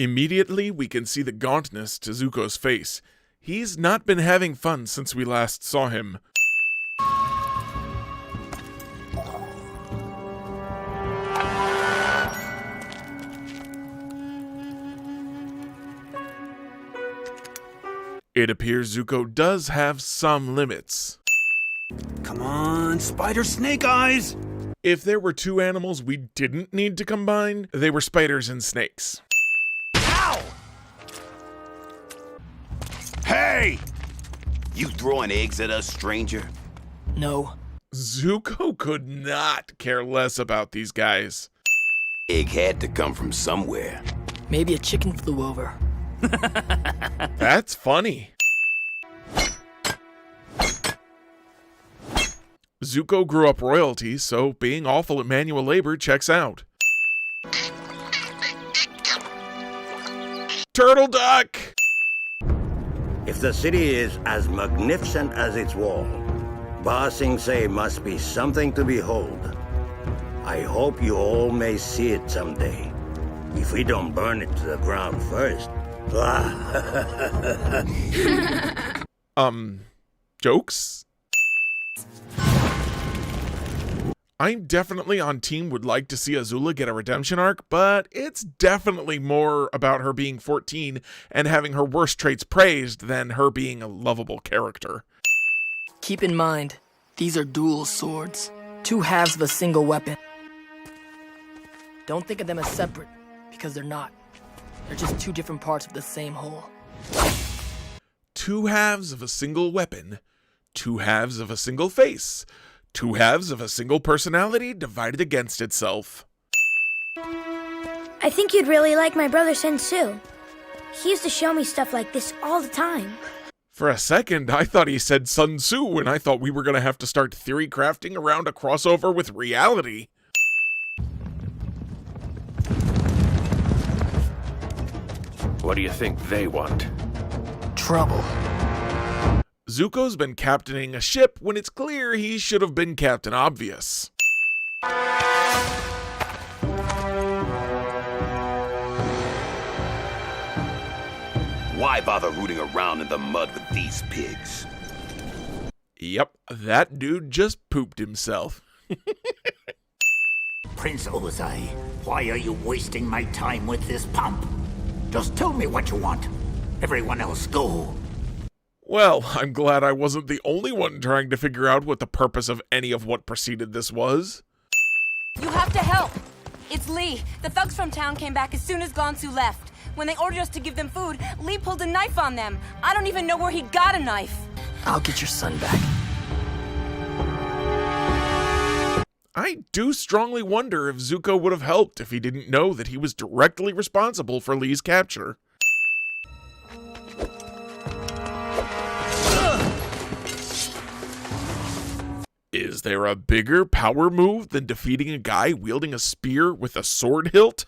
Immediately, we can see the gauntness to Zuko's face. He's not been having fun since we last saw him. It appears Zuko does have some limits. Come on, Spider Snake Eyes! If there were two animals we didn't need to combine, they were spiders and snakes. Ow! Hey! You throwing eggs at us, stranger? No. Zuko could not care less about these guys. Egg had to come from somewhere. Maybe a chicken flew over. That's funny. Zuko grew up royalty, so being awful at manual labor checks out. Turtle duck! If the city is as magnificent as its wall, Ba Sing Se must be something to behold. I hope you all may see it someday. If we don't burn it to the ground first. Jokes? I'm definitely on team would like to see Azula get a redemption arc, but it's definitely more about her being 14 and having her worst traits praised than her being a lovable character. Keep in mind, these are dual swords. Two halves of a single weapon. Don't think of them as separate, because they're not. They're just two different parts of the same whole. Two halves of a single weapon. Two halves of a single face. Two halves of a single personality divided against itself. I think you'd really like my brother Sensu. He used to show me stuff like this all the time. For a second, I thought he said Sun Tzu, and I thought we were going to have to start theory crafting around a crossover with reality. What do you think they want? Trouble. Zuko's been captaining a ship when it's clear he should have been Captain Obvious. Why bother rooting around in the mud with these pigs? Yep, that dude just pooped himself. Prince Ozai, why are you wasting my time with this pump? Just tell me what you want. Everyone else go. Well, I'm glad I wasn't the only one trying to figure out what the purpose of any of what preceded this was. You have to help. It's Lee. The thugs from town came back as soon as Gonsu left. When they ordered us to give them food, Lee pulled a knife on them. I don't even know where he got a knife. I'll get your son back. I do strongly wonder if Zuko would have helped if he didn't know that he was directly responsible for Lee's capture. Is there a bigger power move than defeating a guy wielding a spear with a sword hilt?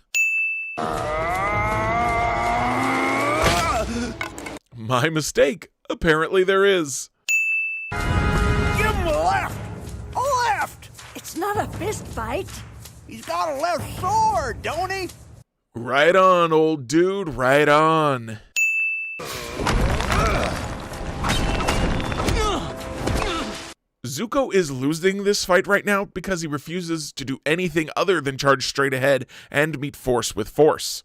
My mistake. Apparently there is. Give him a left! A left! It's not a fist fight. He's got a left sword, don't he? Right on, old dude, right on. Zuko is losing this fight right now because he refuses to do anything other than charge straight ahead and meet force with force,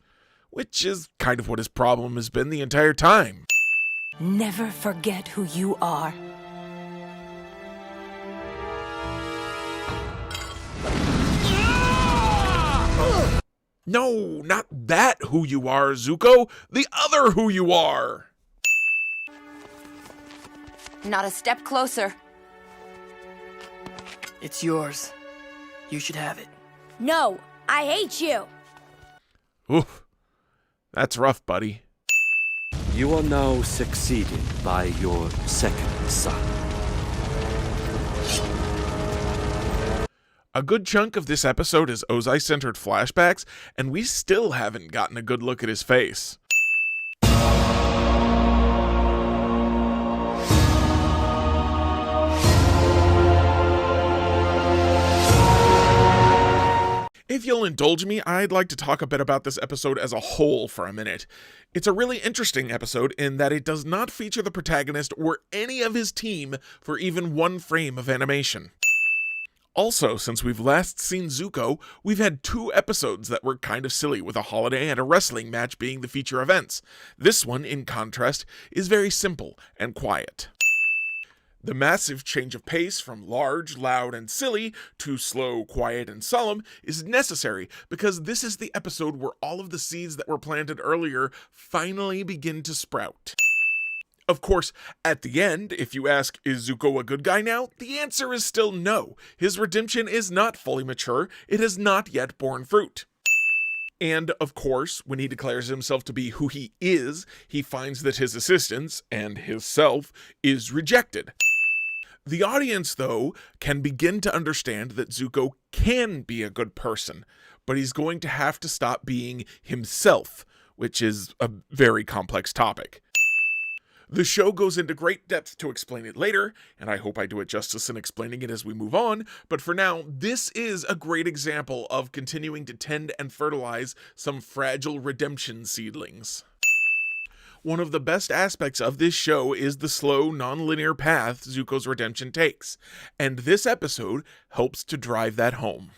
which is kind of what his problem has been the entire time. Never forget who you are. No, not that who you are, Zuko. The other who you are. Not a step closer. It's yours. You should have it. No, I hate you. Oof. That's rough, buddy. You are now succeeded by your second son. A good chunk of this episode is Ozai-centered flashbacks, and we still haven't gotten a good look at his face. If you'll indulge me, I'd like to talk a bit about this episode as a whole for a minute. It's a really interesting episode in that it does not feature the protagonist or any of his team for even one frame of animation. Also, since we've last seen Zuko, we've had 2 episodes that were kind of silly, with a holiday and a wrestling match being the feature events. This one, in contrast, is very simple and quiet. The massive change of pace from large, loud, and silly to slow, quiet, and solemn is necessary because this is the episode where all of the seeds that were planted earlier finally begin to sprout. Of course, at the end, if you ask, is Zuko a good guy now? The answer is still no. His redemption is not fully mature. It has not yet borne fruit. And, of course, when he declares himself to be who he is, he finds that his assistance, and his self, is rejected. The audience, though, can begin to understand that Zuko can be a good person, but he's going to have to stop being himself, which is a very complex topic. The show goes into great depth to explain it later, and I hope I do it justice in explaining it as we move on, but for now, this is a great example of continuing to tend and fertilize some fragile redemption seedlings. One of the best aspects of this show is the slow, non-linear path Zuko's redemption takes, and this episode helps to drive that home.